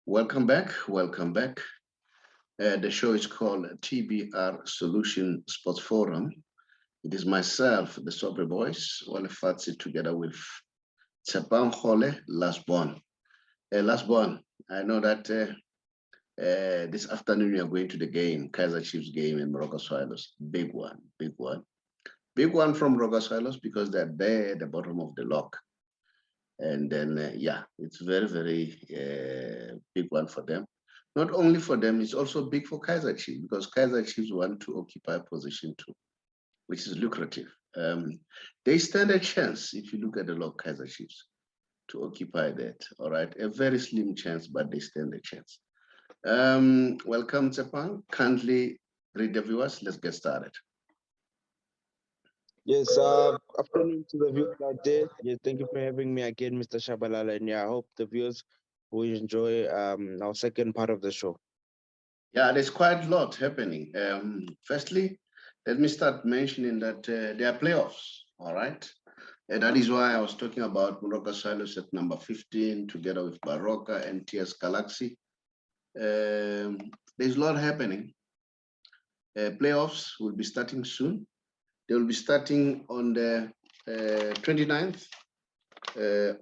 Welcome back. Welcome back. The show is called TBR Solution Sports Forum. It is myself, the Saubrey Boyz, Walefatshe, together with Tshepang, Kgole, last born. Last born, I know that this afternoon you are going to the game, Kaizer Chiefs game in Morocco Swallows. Big one, big one. Big one from Morocco Swallows because they're there at the bottom of the lock. And then, yeah, it's very, very big one for them. Not only for them, it's also big for Kaizer Chiefs because Kaizer Chiefs want to occupy position 2, which is lucrative. They stand a chance if you look at the log Kaizer Chiefs to occupy that. All right, a very slim chance, but they stand a chance. Welcome, Tshepang. Kindly read the viewers. Let's get started. Yes, afternoon to the viewers out there. Yeah, thank you for having me again, Mr. Shabalala. And yeah, I hope the viewers will enjoy our second part of the show. Yeah, there's quite a lot happening. Firstly, let me start mentioning that there are playoffs, all right? And that is why I was talking about Morocco Silos at number 15, together with Baroka and TS Galaxy. There's a lot happening. Playoffs will be starting soon. They will be starting on the 29th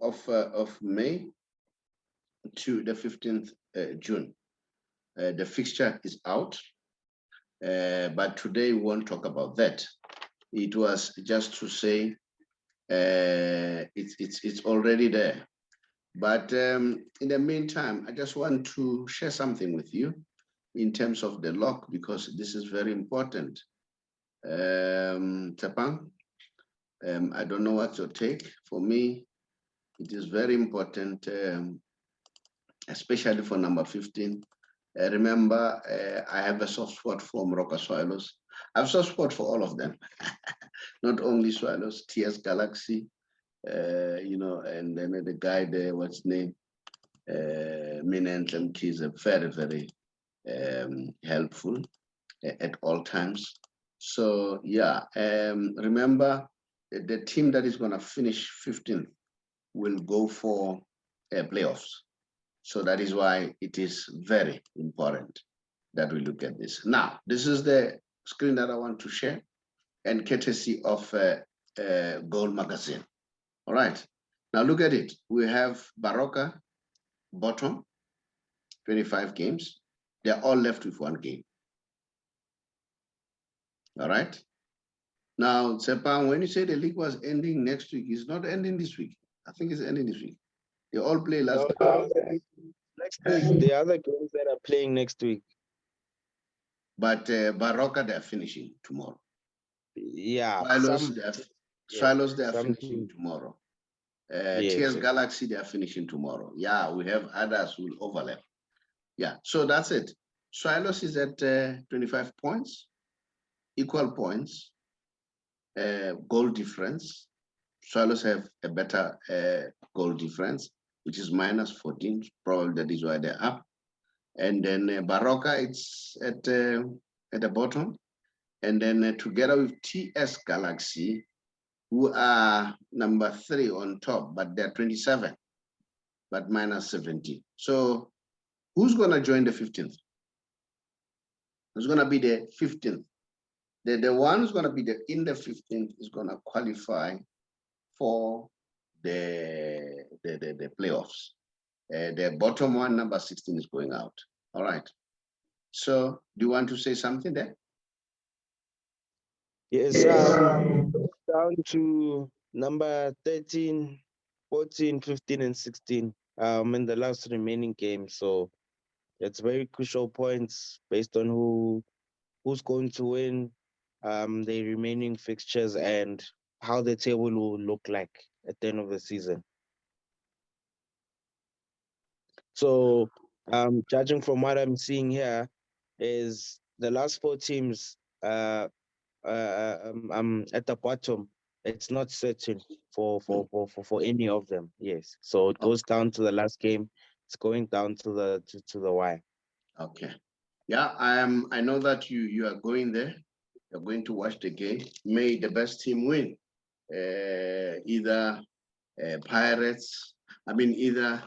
of May to the 15th June. The fixture is out, but today we won't talk about that. It was just to say it's already there. But in the meantime, I just want to share something with you in terms of the lock, because this is very important. Tshepang, I don't know what's your take. For me, it is very important, especially for number 15. Remember, I have a soft spot for Morocco Swallows. I have a soft spot for all of them, not only Swallows, TS Galaxy, you know, and then the guy there, what's his name? Minent and Kaizer, very, very helpful at all times. So yeah, remember the team that is going to finish 15th will go for playoffs. So that is why it is very important that we look at this. Now, this is the screen that I want to share, and courtesy of Goal Magazine. All right, now look at it. We have Baroka bottom, 25 games. They're all left with 1 game. All right. Now, Tshepang, when you say the league was ending next week, it's not ending this week. I think it's ending this week. They all play last week. Next week, the other games that are playing next week. But Baroka, they're finishing tomorrow. Yeah. Swallows, they are finishing tomorrow. TS Galaxy, they are finishing tomorrow. Yeah, we have others who will overlap. Yeah, so that's it. Swallows is at 25 points, equal points, goal difference. Swallows have a better goal difference, which is minus 14. Probably that is why they're up. And then Baroka, it's at the bottom. And then together with TS Galaxy, who are number 3 on top, but they're 27, but minus 17. So who's going to join the 15th? Who's going to be the 15th? The one who's going to be in the 15th is going to qualify for the playoffs. The bottom one, number 16, is going out. All right. So do you want to say something there? Yes, down to number 13, 14, 15, and 16 in the last remaining game. So it's very crucial points based on who's going to win the remaining fixtures and how the table will look like at the end of the season. So judging from what I'm seeing here is the last 4 teams at the bottom. It's not certain for any of them. Yes. So it goes down to the last game. It's going down to the wire. Okay. Yeah, I know that you are going there. You're going to watch the game. May the best team win. Either Pirates, either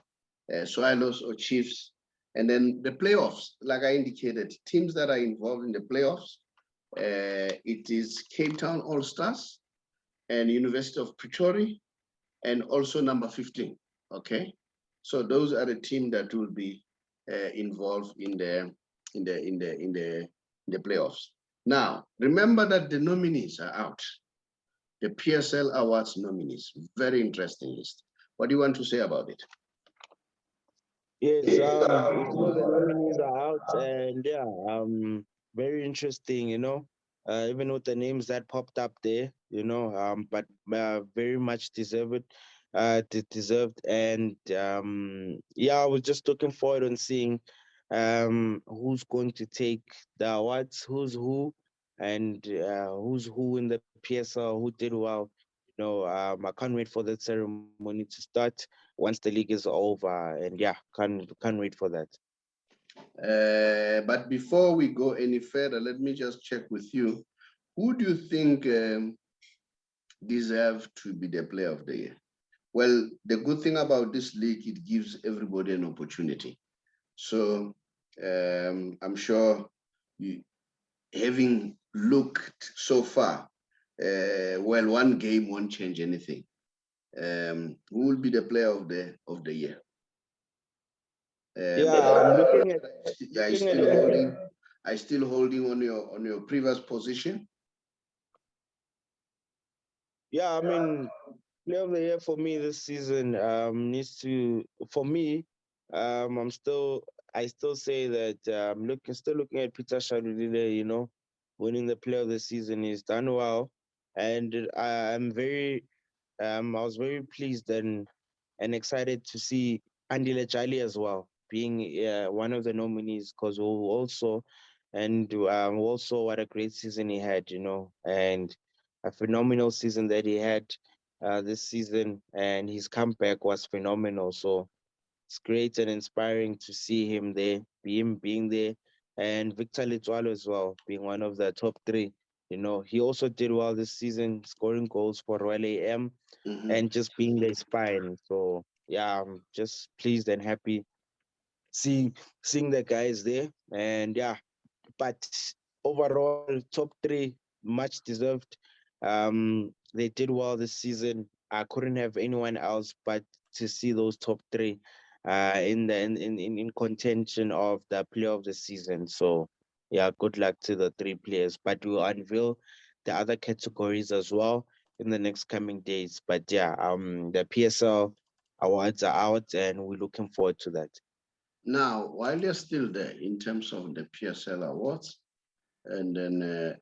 Swallows or Chiefs. And then the playoffs, like I indicated, teams that are involved in the playoffs, it is Cape Town All-Stars and University of Pretoria, and also number 15, okay? So those are the teams that will be involved in the playoffs. Now, remember that the nominees are out. The PSL Awards nominees, very interesting list. What do you want to say about it? Yes, we saw the nominees are out, and yeah, very interesting, even with the names that popped up there, but very much deserved, deserved, and yeah, I was just looking forward on seeing who's going to take the awards, who's who, and who's who in the PSL, who did well. I can't wait for that ceremony to start once the league is over, and yeah, can't wait for that. But before we go any further, let me just check with you. Who do you think deserve to be the player of the year? Well, the good thing about this league, it gives everybody an opportunity. So I'm sure you, having looked so far, well, one game won't change anything. Who will be the player of the year? Yeah, I'm looking at. Are you still holding on your previous position? Yeah, I mean, player of the year for me this season needs to. For me, I still say that still looking at Peter Shalulile, winning the player of the season. He's done well, and I was very pleased and excited to see Andile Jali as well being one of the nominees, because also what a great season he had, and a phenomenal season that he had this season, and his comeback was phenomenal. So it's great and inspiring to see him there, being there, and Victor Letswalo as well, being one of the top three. He also did well this season, scoring goals for Royal AM and just being their spine. So yeah, I'm just pleased and happy seeing the guys there. And yeah, but overall, top three, much deserved. They did well this season. I couldn't have anyone else but to see those top three in contention of the player of the season. So yeah, good luck to the three players. But we'll unveil the other categories as well in the next coming days. But yeah, the PSL awards are out, and we're looking forward to that. Now, while you're still there in terms of the PSL awards, and then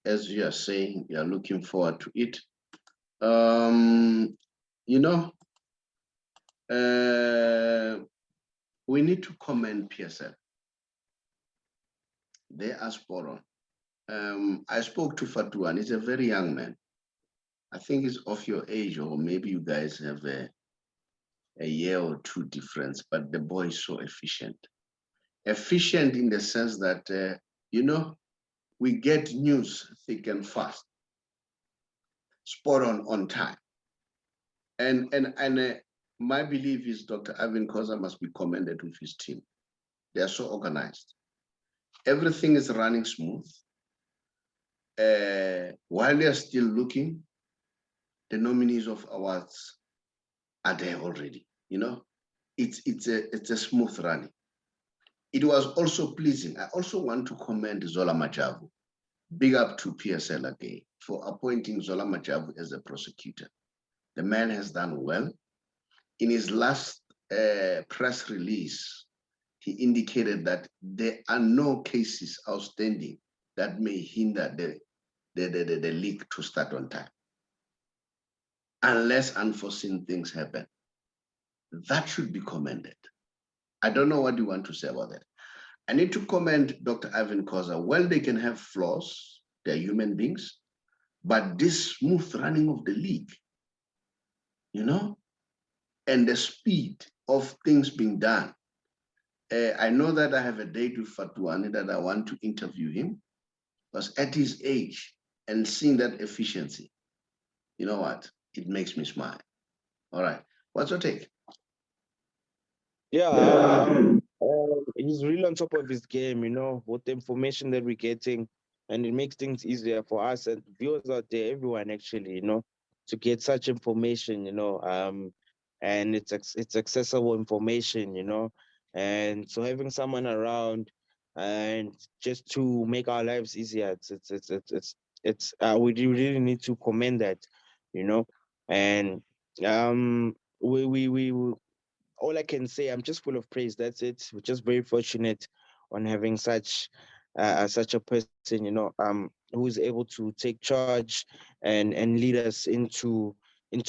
as you are saying, you are looking forward to it. You know, we need to commend PSL. They are spot on. I spoke to Fatuan. He's a very young man. I think he's of your age, or maybe you guys have a year or two difference, but the boy is so efficient. Efficient in the sense that, we get news thick and fast, spot on time. And my belief is Dr. Ivan Koza must be commended with his team. They are so organized. Everything is running smooth. While they are still looking, the nominees of awards are there already. It's a smooth running. It was also pleasing. I also want to commend Zola Majavu. Big up to PSL again for appointing Zola Majavu as a prosecutor. The man has done well. In his last press release, he indicated that there are no cases outstanding that may hinder the league to start on time, unless unforeseen things happen. That should be commended. I don't know what you want to say about that. I need to commend Dr. Ivan Koza. Well, they can have flaws, they're human beings, but this smooth running of the league, and the speed of things being done. I know that I have a date with Fatuani that I want to interview him, because at his age and seeing that efficiency, you know what? It makes me smile. All right. What's your take? Yeah, he's really on top of his game, with the information that we're getting, and it makes things easier for us and viewers out there, everyone actually, to get such information, and it's accessible information, and so having someone around and just to make our lives easier, we really need to commend that, you know, and we all I can say, I'm just full of praise. That's it. We're just very fortunate on having such a person, who's able to take charge and lead us into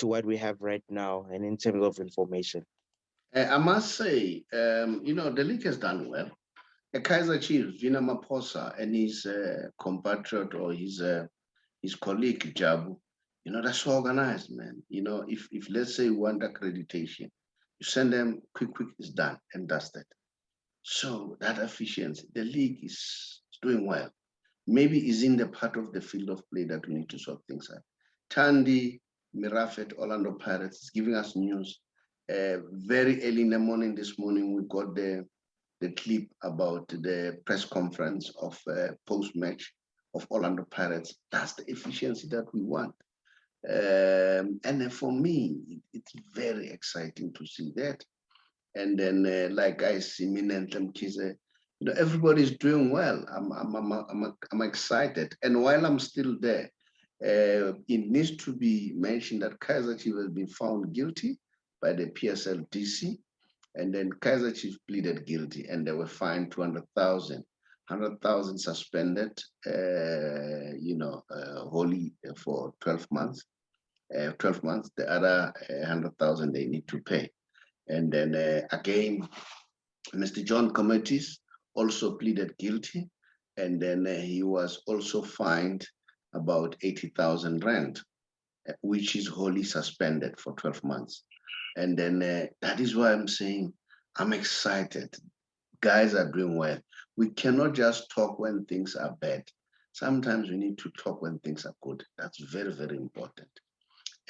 what we have right now, and in terms of information. I must say, the league has done well. Kaizer Chiefs, Vina Maposa, and his compatriot or his colleague Jabu, that's so organized, man. If let's say you want accreditation, you send them quick, it's done and dusted. So that efficiency, the league is doing well. Maybe is in the part of the field of play that we need to sort things out. Tandy Mirafet, Orlando Pirates, is giving us news. Very early in the morning this morning, we got the clip about the press conference of post-match of Orlando Pirates. That's the efficiency that we want. And for me, it's very exciting to see that. And then, like I see, Kgole, everybody's doing well. I'm excited. And while I'm still there, it needs to be mentioned that Kaizer Chiefs has been found guilty by the PSL DC, and then Kaizer Chiefs pleaded guilty, and they were fined 200,000, 100,000 suspended, wholly for 12 months. 12 months. The other 100,000 they need to pay. And then again, Mr. John Comitis also pleaded guilty, and then he was also fined about 80,000 rand, which is wholly suspended for 12 months. And then that is why I'm saying I'm excited. Guys are doing well. We cannot just talk when things are bad. Sometimes we need to talk when things are good. That's very, very important.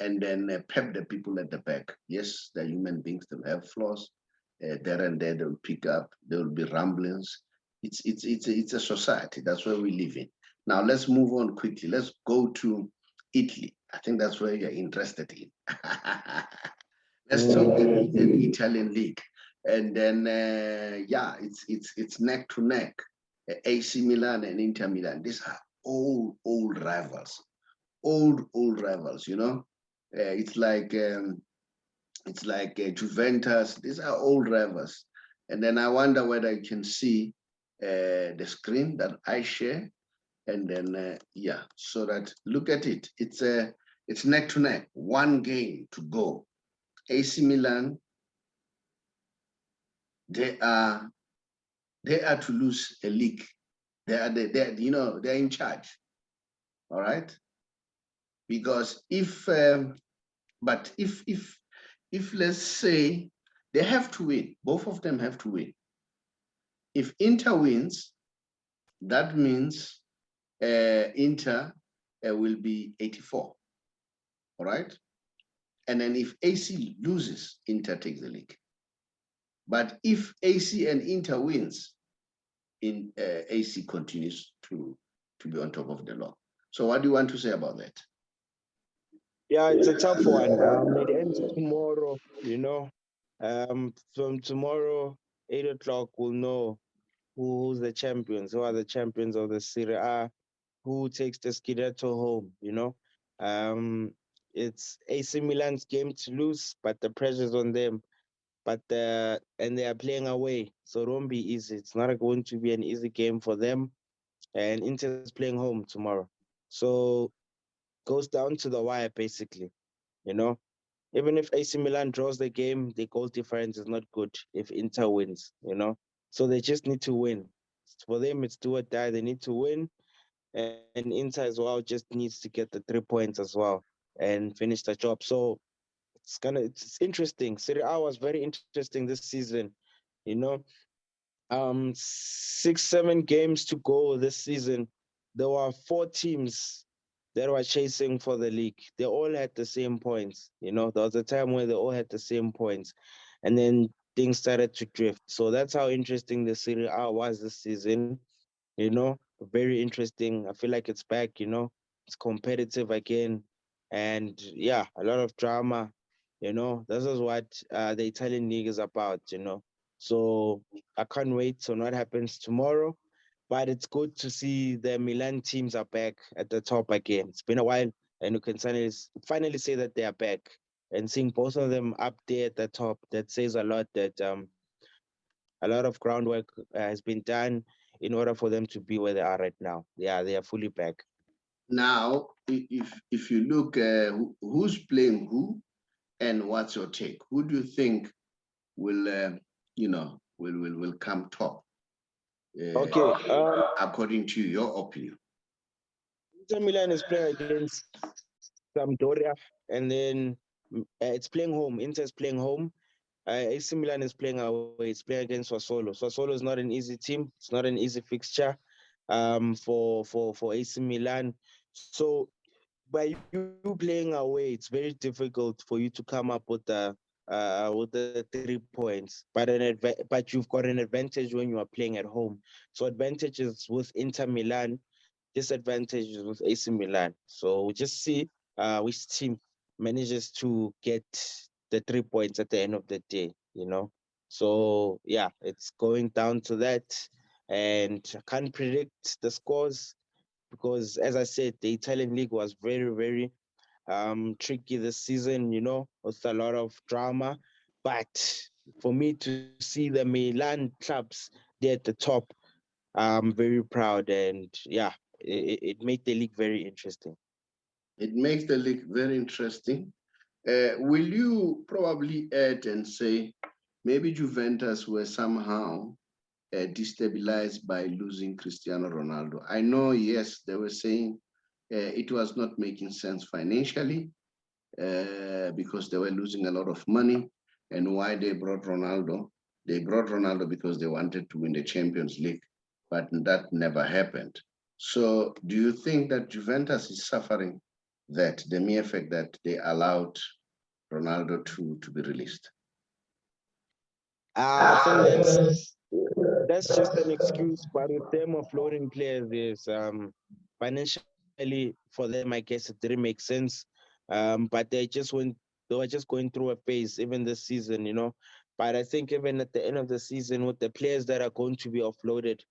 And then pep the people at the back. Yes, they're human beings, they'll have flaws. There and there they'll pick up, there will be rumblings. It's a society. That's where we live in. Now let's move on quickly. Let's go to Italy. I think that's where you're interested in. Let's talk the Italian league. And then it's neck to neck. AC Milan and Inter Milan. These are old rivals. Old rivals, it's like Juventus. These are old rivals. And then I wonder whether you can see the screen that I share. And then, so that, look at it. It's neck to neck, one game to go. AC Milan, they are to lose a league. They're in charge. All right. Because if let's say they have to win, both of them have to win. If Inter wins, that means Inter will be 84. All right. And then if AC loses, Inter takes the league. But if AC and Inter wins, AC continues to be on top of the law. So what do you want to say about that? Yeah, it's a tough one. It ends tomorrow, From tomorrow, 8 o'clock, we'll know who's the champions, who are the champions of the Serie, who takes the Scudetto home, It's AC Milan's game to lose, but the pressure's on them. But and they are playing away, so it won't be easy. It's not going to be an easy game for them. And Inter's playing home tomorrow. So goes down to the wire basically, you know. Even if AC Milan draws the game, the goal difference is not good if Inter wins. So they just need to win. For them, it's do or die. They need to win. And Inter as well just needs to get the 3 points as well and finish the job. So it's interesting. Serie A was very interesting this season. You know, 6-7 games to go this season. There were 4 teams that were chasing for the league. They all had the same points. There was a time where they all had the same points. And then things started to drift. So that's how interesting the Serie A was this season. Very interesting. I feel like it's back. It's competitive again, and yeah, a lot of drama. This is what the Italian league is about. So I can't wait on what happens tomorrow. But it's good to see the Milan teams are back at the top again. It's been a while, and you can finally say that they are back. And seeing both of them up there at the top, that says a lot. That a lot of groundwork has been done in order for them to be where they are right now. Yeah, they are fully back. Now, if you look, who's playing who, and what's your take? Who do you think will will come top? Okay. According to your opinion. Inter Milan is playing against Sampdoria, and then it's playing home. Inter's playing home. AC Milan is playing away. It's playing against Sassuolo. Sassuolo is not an easy team. It's not an easy fixture for AC Milan. So by you playing away, it's very difficult for you to come up with the 3 points. But you've got an advantage when you are playing at home. So advantages with Inter Milan, disadvantages with AC Milan. So we just see which team manages to get the 3 points at the end of the day. So yeah, it's going down to that. And I can't predict the scores because, as I said, the Italian league was very, very tricky this season, with a lot of drama. But for me to see the Milan clubs there at the top, I'm very proud. And yeah, it made the league very interesting. It makes the league very interesting. Will you probably add and say maybe Juventus were somehow destabilized by losing Cristiano Ronaldo? I know, yes, they were saying it was not making sense financially because they were losing a lot of money. And why they brought Ronaldo? They brought Ronaldo because they wanted to win the Champions League, but that never happened. So do you think that Juventus is suffering that, the mere fact that they allowed Ronaldo to be released? I think that's just an excuse, but with them offloading players is financially for them, I guess it didn't make sense. But they were just going through a phase even this season. But I think even at the end of the season, with the players that are going to be offloaded,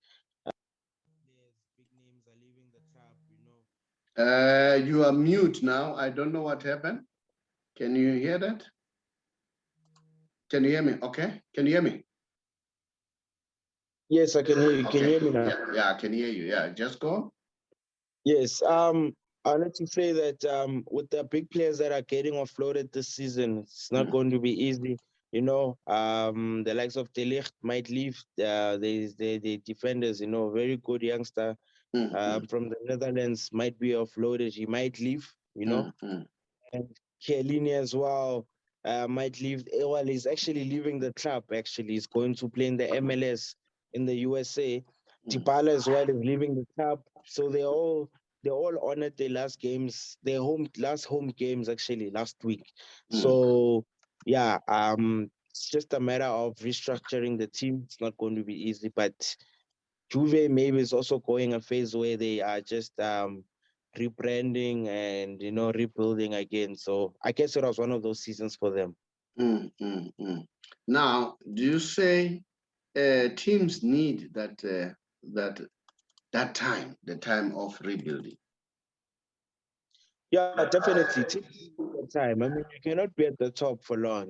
big names are leaving the club. You are mute now. I don't know what happened. Can you hear that? Can you hear me? Okay. Can you hear me? Yes, I can hear you. Okay. Can you hear me now? Yeah, I can hear you. Yeah, just go. Yes. I wanted to say that with the big players that are getting offloaded this season, it's not going to be easy. The likes of De Ligt might leave. There's the defenders, very good youngster from the Netherlands might be offloaded. He might leave. And Chiellini as well might leave. Well, he's actually leaving the club. Actually, he's going to play in the MLS in the USA. Dybala as well is leaving the club. So they all honored their last home games actually last week. So yeah, it's just a matter of restructuring the team. It's not going to be easy, but Juve maybe is also going a phase where they are just rebranding and rebuilding again. So I guess it was one of those seasons for them. Now, do you say teams need that time, the time of rebuilding? Yeah, definitely. Teams need time. I mean, you cannot be at the top for long.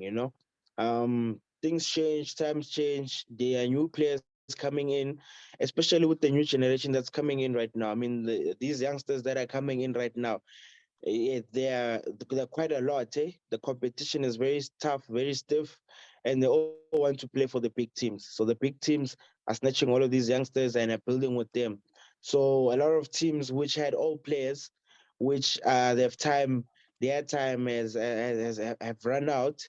Things change, times change. There are new players coming in, especially with the new generation that's coming in right now. I mean, these youngsters that are coming in right now, they're quite a lot. The competition is very tough, very stiff, and they all want to play for the big teams. So the big teams are snatching all of these youngsters and are building with them. So a lot of teams which had all players, which their time have run out.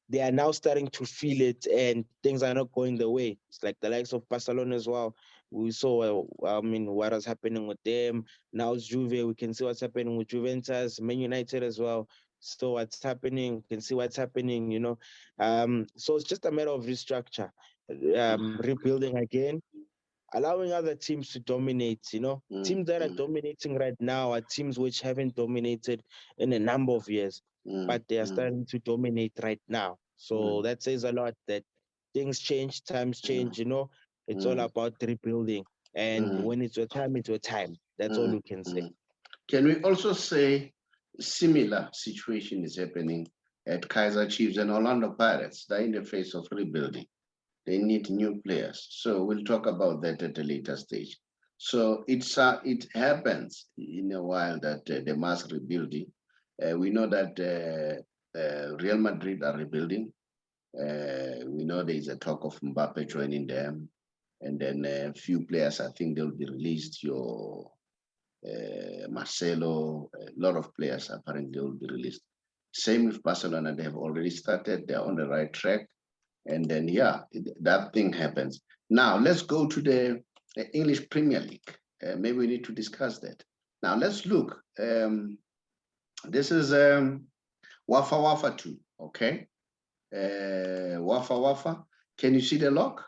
They are now starting to feel it, and things are not going the way. It's like the likes of Barcelona as well. We saw, what was happening with them. Now it's Juve. We can see what's happening with Juventus, Man United as well. So what's happening, can see what's happening, so it's just a matter of restructure, rebuilding again, allowing other teams to dominate, teams that are dominating right now are teams which haven't dominated in a number of years, but they are starting to dominate right now. So that says a lot that things change, times change, it's all about rebuilding. And when it's your time, it's your time. That's all you can say. Can we also say similar situation is happening at Kaizer Chiefs and Orlando Pirates? They're in the phase of rebuilding. They need new players. So we'll talk about that at a later stage. So it happens in a while that the mass rebuilding. We know that Real Madrid are rebuilding. We know there is a talk of Mbappe joining them. And then a few players, I think they'll be released. Your Marcelo, a lot of players apparently will be released. Same with Barcelona, they have already started, they're on the right track. And then, yeah, that thing happens. Now, let's go to the English Premier League. Maybe we need to discuss that. Now, let's look. This is Walefatshe 2, okay? Walefatshe, can you see the lock?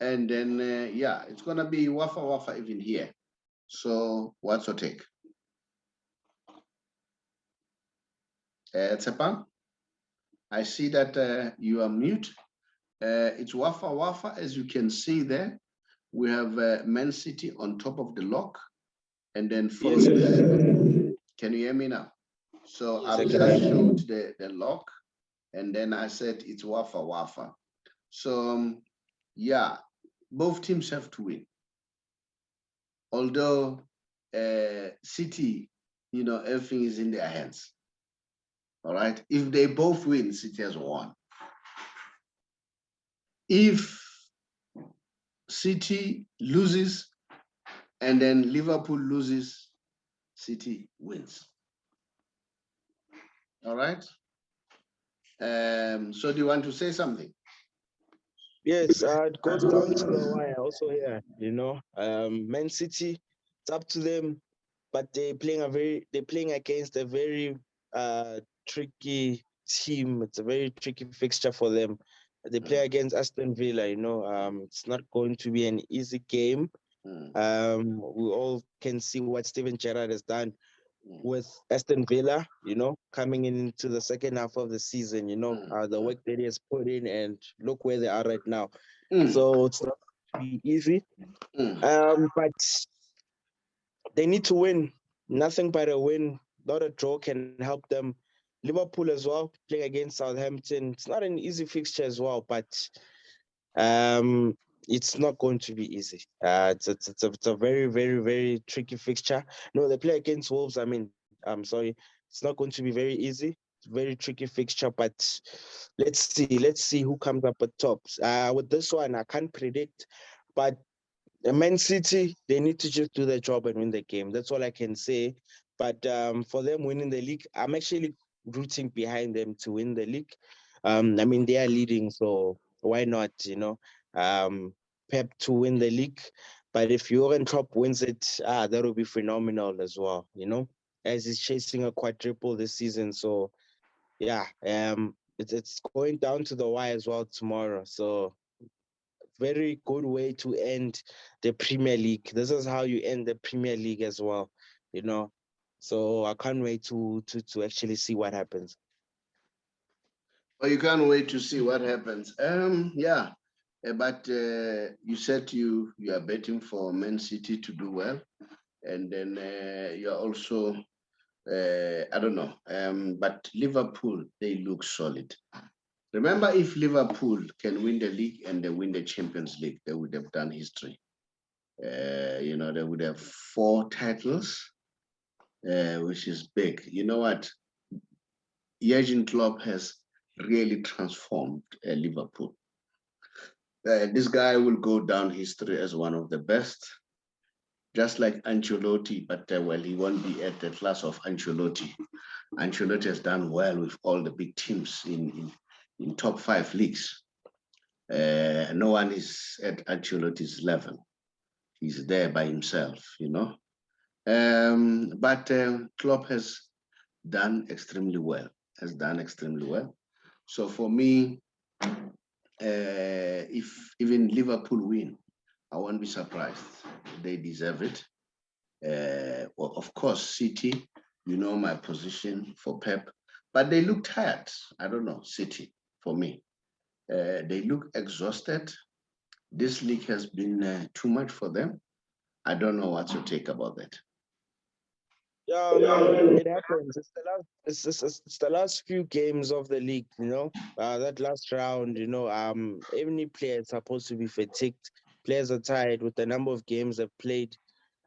And then, yeah, it's going to be Walefatshe even here. So what's your take? Tshepang, I see that you are mute. It's Walefatshe, as you can see there. We have Man City on top of the lock, and then Yes. Can you hear me now? So I just showed the lock, and then I said it's Walefatshe. So yeah, both teams have to win. Although City, everything is in their hands. All right. If they both win, City has won. If City loses and then Liverpool loses, City wins. All right. So do you want to say something? Yes, it goes down to the wire also here, Man City, it's up to them, but they're playing against a very tricky team. It's a very tricky fixture for them. They play against Aston Villa, it's not going to be an easy game. We all can see what Steven Gerrard has done with Aston Villa, coming into the second half of the season, the work that he has put in, and look where they are right now. So it's not going to be easy. But they need to win. Nothing but a win, not a draw, can help them. Liverpool as well, playing against Southampton. It's not an easy fixture as well, but it's not going to be easy. It's a very, very, very tricky fixture. No, they play against Wolves. I'm sorry, it's not going to be very easy. It's a very tricky fixture, but let's see who comes up at top. With this one, I can't predict, but Man City, they need to just do their job and win the game. That's all I can say. But for them winning the league, I'm actually rooting behind them to win the league. They are leading, so why not, Pep to win the league. But if Jurgen Klopp wins it, that would be phenomenal as well, as he's chasing a quadruple this season. So, yeah, it's going down to the wire as well tomorrow. So, very good way to end the Premier League. This is how you end the Premier League as well, So I can't wait to actually see what happens. Well, you can't wait to see what happens. Yeah, but you said you are betting for Man City to do well, and then you're also I don't know, but Liverpool, they look solid. Remember, if Liverpool can win the league and they win the Champions League, they would have done history. They would have 4 titles, which is big. You know what? Jurgen Klopp has really transformed Liverpool. This guy will go down history as one of the best, just like Ancelotti, but he won't be at the class of Ancelotti. Ancelotti has done well with all the big teams in top 5 leagues. No one is at Ancelotti's level. He's there by himself, But Klopp has done extremely well. Has done extremely well. So for me, if even Liverpool win, I won't be surprised. They deserve it. Well, of course, City, you know my position for Pep, but they look tired. I don't know, City, for me. They look exhausted. This league has been too much for them. I don't know what's your take about that. Yeah, I mean, it happens. It's the last few games of the league, that last round, every player is supposed to be fatigued. Players are tired with the number of games they've played.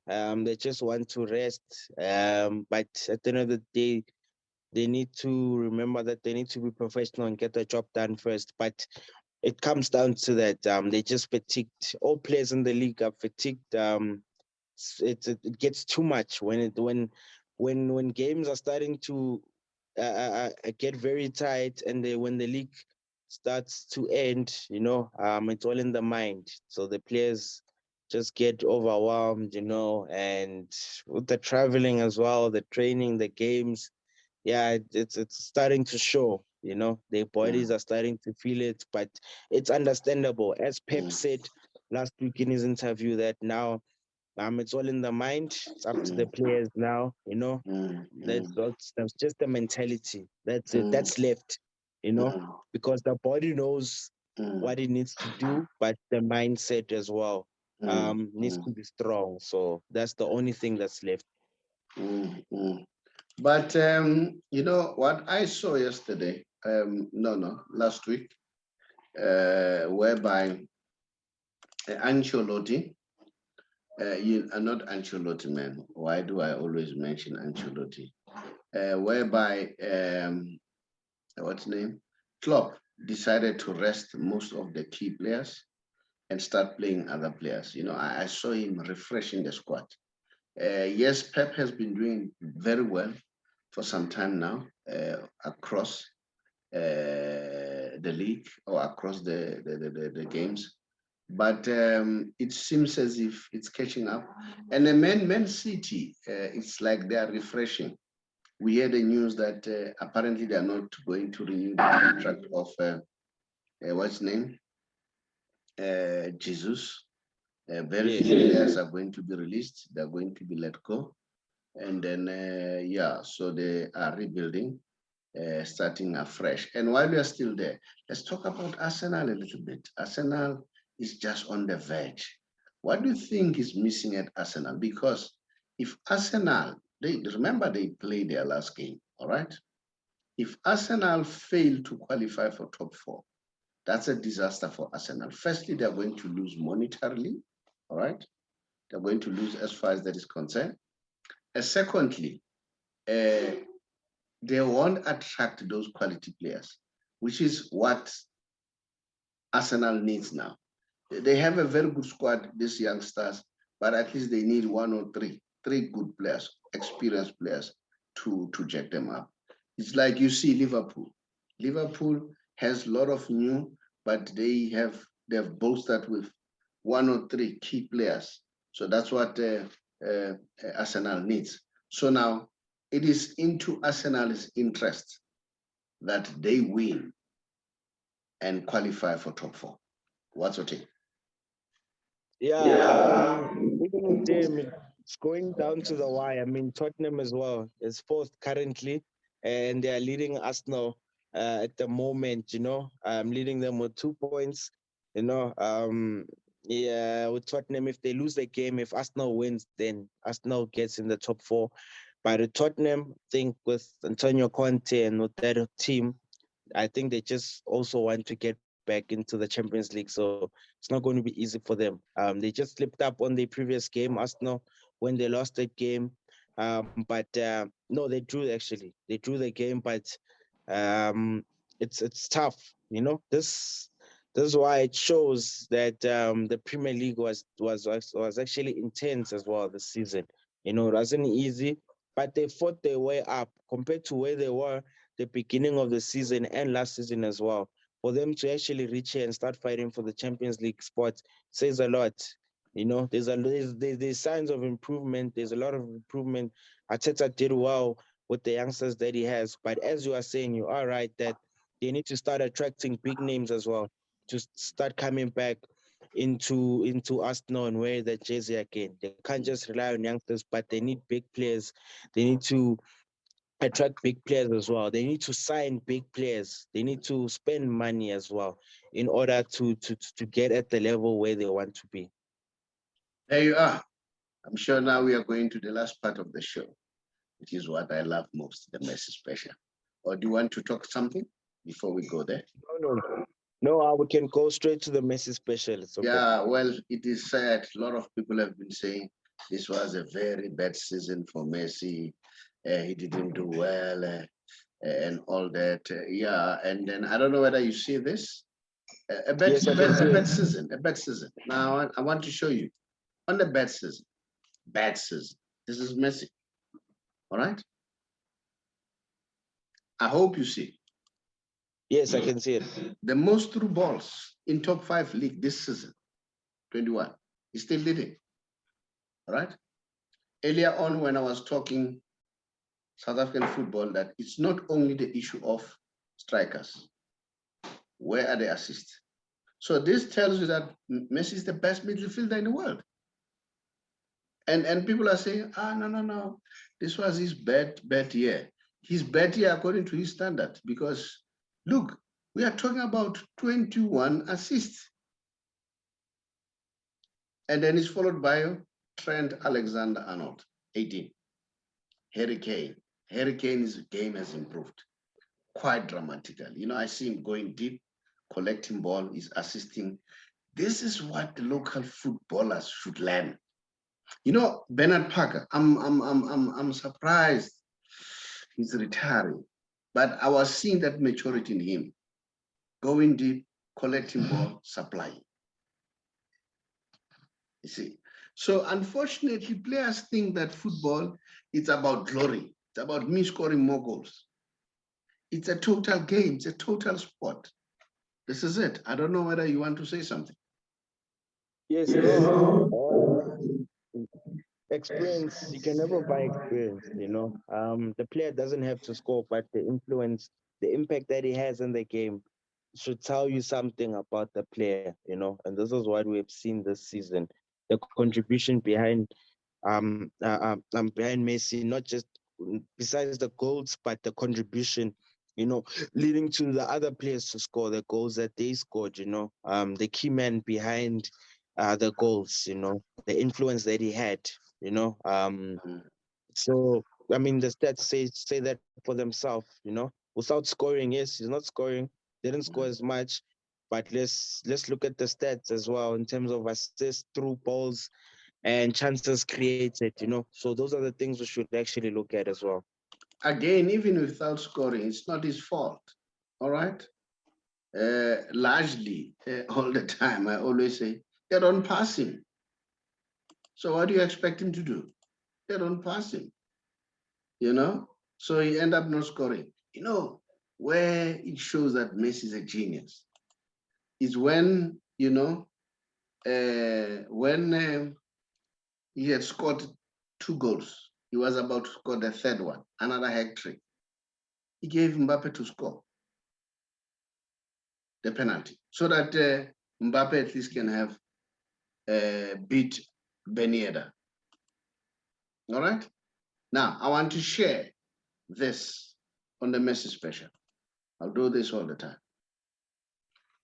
They just want to rest. But at the end of the day, they need to remember that they need to be professional and get the job done first. But it comes down to that. They just fatigued. All players in the league are fatigued. It gets too much when games are starting to get very tight, and when the league starts to end, it's all in the mind. So the players just get overwhelmed, and with the traveling as well, the training, the games, yeah, it's starting to show. Their bodies are starting to feel it, but it's understandable. As Pep said last week in his interview, that now it's all in the mind. It's up to the players now. That's just the mentality. That's it. That's left. Because the body knows what it needs to do, but the mindset as well needs to be strong. So that's the only thing that's left. But what I saw yesterday, last week, whereby Ancelotti, you are not Ancelotti, man. Why do I always mention Ancelotti? Whereby, what's the name? Klopp decided to rest most of the key players and start playing other players. I saw him refreshing the squad. Yes, Pep has been doing very well for some time now across the league or across the games. But it seems as if it's catching up. And the Man City, it's like they are refreshing. We heard the news that apparently they are not going to renew the contract of what's his name? Jesus. Very few players are going to be released. They're going to be let go. And then, so they are rebuilding, starting afresh. And while we are still there, let's talk about Arsenal a little bit. Arsenal is just on the verge. What do you think is missing at Arsenal? Because if Arsenal, remember they played their last game, all right? If Arsenal fail to qualify for top four, that's a disaster for Arsenal. Firstly, they're going to lose monetarily, all right? They're going to lose as far as that is concerned. And secondly, they won't attract those quality players, which is what Arsenal needs now. They have a very good squad, these youngsters, but at least they need one or three good players, experienced players to jack them up. It's like you see Liverpool. Liverpool has a lot of new, but they've bolstered with one or three key players. So that's what Arsenal needs. So now it is into Arsenal's interest that they win and qualify for top four. What's your take? Yeah, even with them, it's going down to the wire. I mean, Tottenham as well is fourth currently, and they are leading Arsenal at the moment. I'm leading them with 2 points. Yeah, with Tottenham, if they lose the game, if Arsenal wins, then Arsenal gets in the top four. But with Tottenham, I think with Antonio Conte and with that team, I think they just also want to get back into the Champions League. So it's not going to be easy for them. They just slipped up on the previous game, Arsenal, when they lost that game. But no, they drew actually. They drew the game, but it's tough. This is why it shows that the Premier League was actually intense as well this season. It wasn't easy, but they fought their way up compared to where they were the beginning of the season and last season as well. For them to actually reach here and start fighting for the Champions League spot says a lot. There's signs of improvement. There's a lot of improvement. Arteta did well with the youngsters that he has. But as you are saying, you are right that they need to start attracting big names as well to start coming back into Arsenal and wear that jersey again. They can't just rely on youngsters, but they need big players. They need to attract big players as well. They need to sign big players. They need to spend money as well in order to get at the level where they want to be. There you are. I'm sure now we are going to the last part of the show, which is what I love most, the Messi special. Or do you want to talk something before we go there? No, we can go straight to the Messi special. It's okay. Yeah, well, it is said, a lot of people have been saying this was a very bad season for Messi. He didn't do well and all that. Yeah, and then I don't know whether you see this. A bad season. Now, I want to show you on the bad season. This is Messi. All right. I hope you see. Yes, I can see it. The most through balls in top 5 league this season, 21. He's still leading. All right. Earlier on, when I was talking South African football, that it's not only the issue of strikers. Where are the assists? So this tells you that Messi is the best midfielder in the world. And people are saying, no. This was his bad year. His bad year according to his standard, because look, we are talking about 21 assists. And then it's followed by Trent Alexander-Arnold, 18. Harry Kane's game has improved quite dramatically. You know, I see him going deep, collecting ball, he's assisting. This is what the local footballers should learn. You know, Bernard Parker, I'm surprised he's retiring, but I was seeing that maturity in him, going deep, collecting ball, supplying. You see, so unfortunately, players think that football is about glory. It's about me scoring more goals. It's a total game. It's a total sport. This is it. I don't know whether you want to say something. Yes, experience, you can never buy experience, you know. The player doesn't have to score, but the influence, the impact that he has in the game should tell you something about the player, you know. And this is what we've seen this season. The contribution behind behind Messi, not just besides the goals, but the contribution, you know, leading to the other players to score the goals that they scored, you know. The key man behind the goals, you know, the influence that he had, you know. So I mean, the stats say that for themselves, you know. Without scoring, yes, he's not scoring, didn't score as much, but let's look at the stats as well in terms of assists, through balls, and chances created, you know. So those are the things we should actually look at as well. Again, even without scoring, it's not his fault. All right. Largely, all the time, I always say, they don't pass him. So what do you expect him to do? They don't pass him, you know? So he end up not scoring. You know, where it shows that Messi is a genius is when, you know, when he had scored 2 goals. He was about to score the 3rd one, another hat trick. He gave Mbappe to score the penalty so that Mbappe at least can have beat Ben Yedder. All right. Now, I want to share this on the Messi special. I'll do this all the time.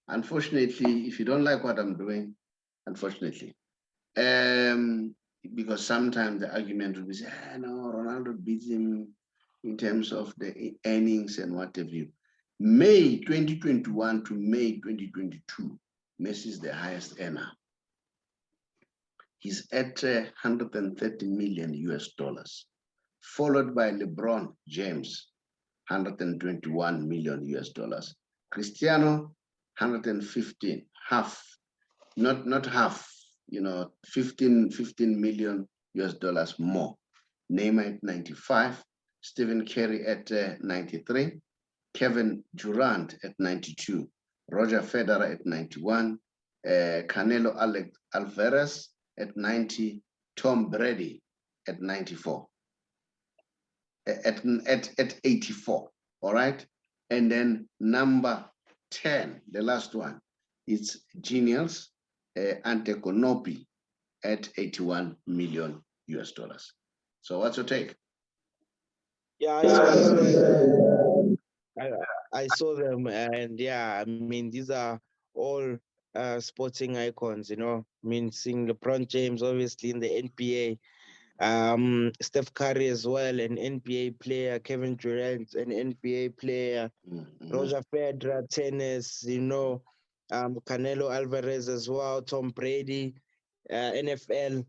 Unfortunately, if you don't like what I'm doing, unfortunately, because sometimes the argument will be, no, Ronaldo beats him in terms of the earnings and what have you. May 2021 to May 2022, Messi is the highest earner. He's at 130 million US dollars, followed by LeBron James, 121 million US dollars. Cristiano, 115, half, not half, you know, 15 million US dollars more. Neymar at 95, Stephen Curry at 93, Kevin Durant at 92, Roger Federer at 91, Canelo Alvarez at 90, Tom Brady at 94. at 84. All right. And then number 10, the last one, it's Genius Antekonopi at 81 million US dollars. So what's your take? Yeah, I saw them, and yeah, I mean, these are all sporting icons, you know. I mean, seeing LeBron James obviously in the NBA, Steph Curry as well, an NBA player, Kevin Durant, an NBA player, Roger Federer, tennis, you know, Canelo Alvarez as well, Tom Brady, NFL.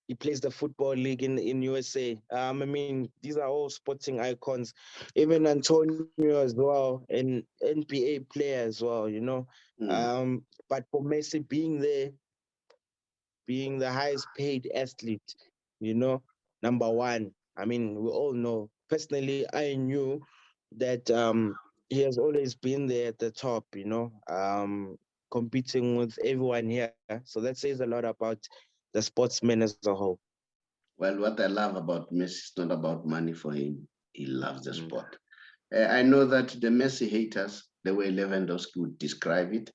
He plays the football league in USA. I mean, these are all sporting icons. Even Antonio as well, an NBA player as well, you know. But for Messi being there, being the highest paid athlete, you know, number one. I mean, we all know. Personally, I knew that he has always been there at the top, you know, competing with everyone here. So that says a lot about the sportsmen as a whole. Well, what I love about Messi is not about money for him. He loves the sport. I know that the Messi haters, the way Lewandowski would describe it,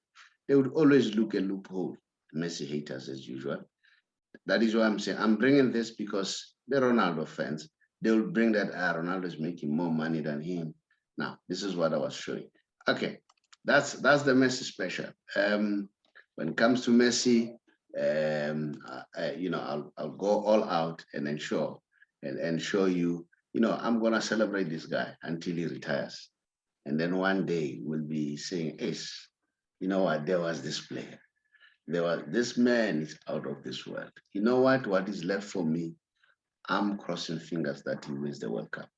they would always look a loophole. Messi haters, as usual. That is why I'm saying I'm bringing this because the Ronaldo fans, they will bring that Ronaldo is making more money than him. Now, this is what I was showing. Okay, that's the Messi special. When it comes to Messi, you know, I'll go all out and ensure and show you, you know, I'm gonna celebrate this guy until he retires, and then one day we'll be saying, "Ace, you know what? There was this player. This man is out of this world. You know what? What is left for me? I'm crossing fingers that he wins the World Cup.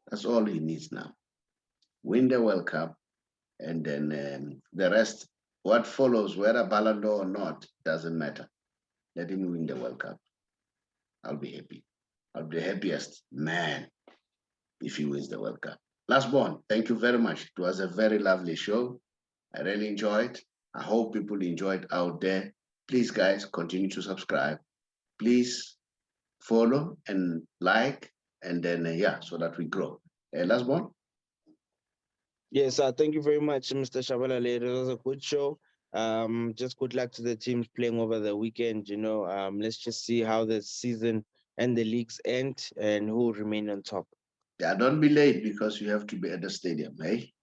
That's all he needs now. Win the World Cup, and then the rest, what follows, whether Ballon d'Or or not, doesn't matter. Let him win the World Cup. I'll be happy. I'll be the happiest man if he wins the World Cup. Last born, thank you very much. It was a very lovely show. I really enjoyed. I hope people enjoyed out there. Please, guys, continue to subscribe. Please follow and like, and then, yeah, so that we grow. Last one. Yes, thank you very much, Mr. Shabalala. It was a good show. Just good luck to the teams playing over the weekend. You know, let's just see how the season and the leagues end and who will remain on top. Yeah, don't be late because you have to be at the stadium, hey?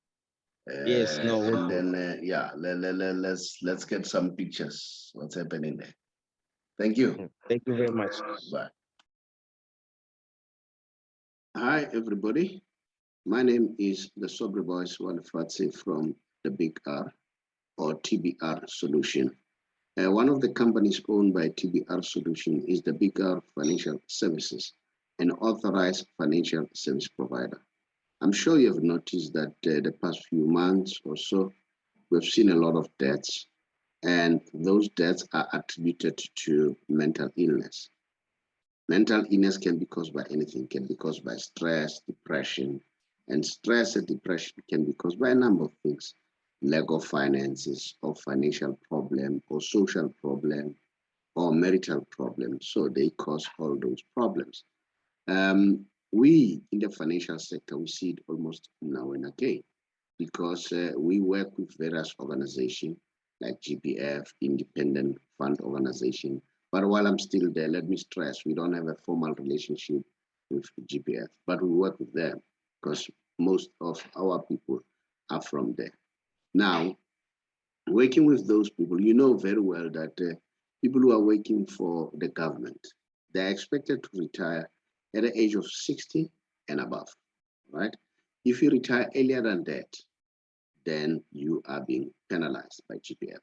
Yes, no. And then, yeah, let's get some pictures. What's happening there? Thank you. Thank you very much. Bye. Hi, everybody. My name is the Saubrey Boyz Walefatshe from the Big R or TBR Solution. One of the companies owned by TBR Solution is the Big R Financial Services, an authorized financial service provider. I'm sure you have noticed that the past few months or so, we've seen a lot of deaths, and those deaths are attributed to mental illness. Mental illness can be caused by anything, can be caused by stress, depression, and stress and depression can be caused by a number of things: lack of finances, or financial problem, or social problem, or marital problem. So they cause all those problems. We in the financial sector, we see it almost now and again because we work with various organizations like GPF, Independent Fund Organization. But while I'm still there, let me stress, we don't have a formal relationship with GPF, but we work with them because most of our people are from there. Now, working with those people, you know very well that people who are working for the government, they're expected to retire at the age of 60 and above, right? If you retire earlier than that, then you are being penalized by GPF.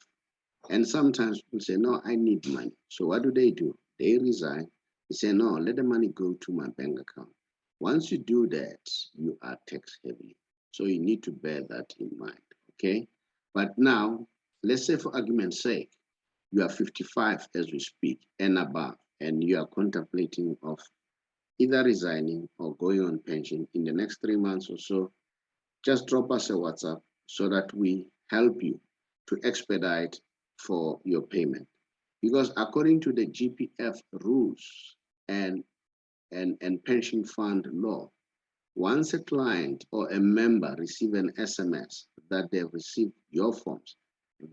And sometimes people say, no, I need money. So what do? They resign. They say, no, let the money go to my bank account. Once you do that, you are tax heavy. So you need to bear that in mind, okay? But now, let's say for argument's sake, you are 55 as we speak and above, and you are contemplating of either resigning or going on pension in the next 3 months or so, just drop us a WhatsApp so that we help you to expedite for your payment. Because according to the GPF rules and and pension fund law, once a client or a member receive an SMS that they have received your forms,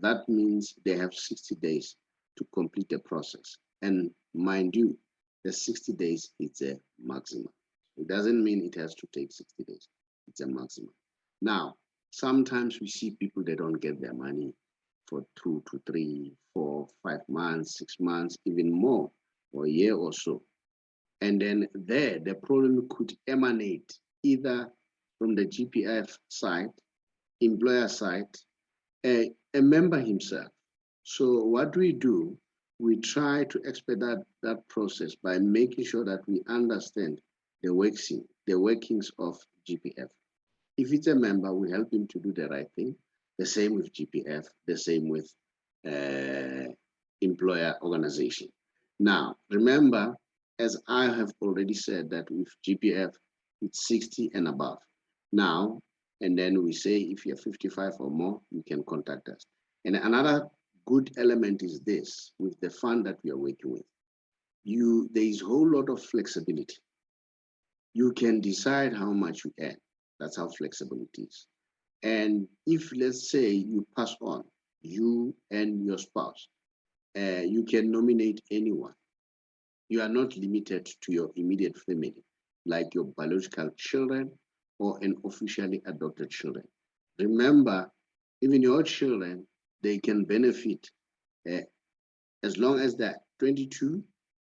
that means they have 60 days to complete the process. And mind you, the 60 days is a maximum. It doesn't mean it has to take 60 days. It's a maximum. Now, sometimes we see people, they don't get their money for 2 to 3, 4, 5 months, 6 months, even more, or a year or so. And then there, the problem could emanate either from the GPF side, employer side, a member himself. So what we do, we try to expedite that process by making sure that we understand the workings of GPF. If it's a member, we help him to do the right thing. The same with GPF, the same with employer organization. Now, remember, as I have already said, that with GPF, it's 60 and above. Now, and then we say if you're 55 or more, you can contact us. And another good element is this, with the fund that we are working with. There is a whole lot of flexibility. You can decide how much you earn. That's how flexible it is. And if, let's say, you pass on, you and your spouse, you can nominate anyone. You are not limited to your immediate family, like your biological children or an officially adopted children. Remember, even your children, they can benefit as long as they're 22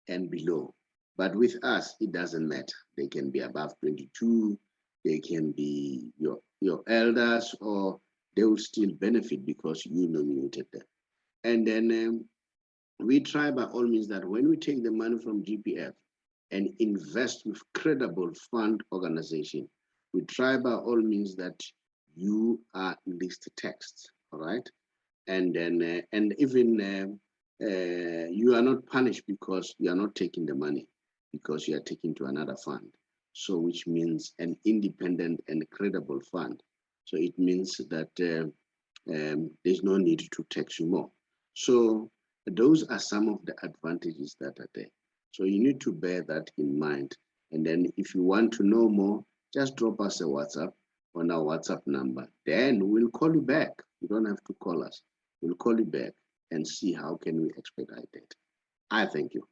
and below. But with us, it doesn't matter. They can be above 22, they can be your elders, or they will still benefit because you nominated them. And then we try by all means that when we take the money from GPF and invest with credible fund organization, we try by all means that you are list text, all right? And then, and even you are not punished because you are not taking the money, because you are taking to another fund. So which means an independent and credible fund. So it means that there's no need to tax you more. So those are some of the advantages that are there. So you need to bear that in mind. And then if you want to know more, just drop us a WhatsApp on our WhatsApp number. Then we'll call you back. You don't have to call us. We'll call you back and see how can we expedite it. I thank you.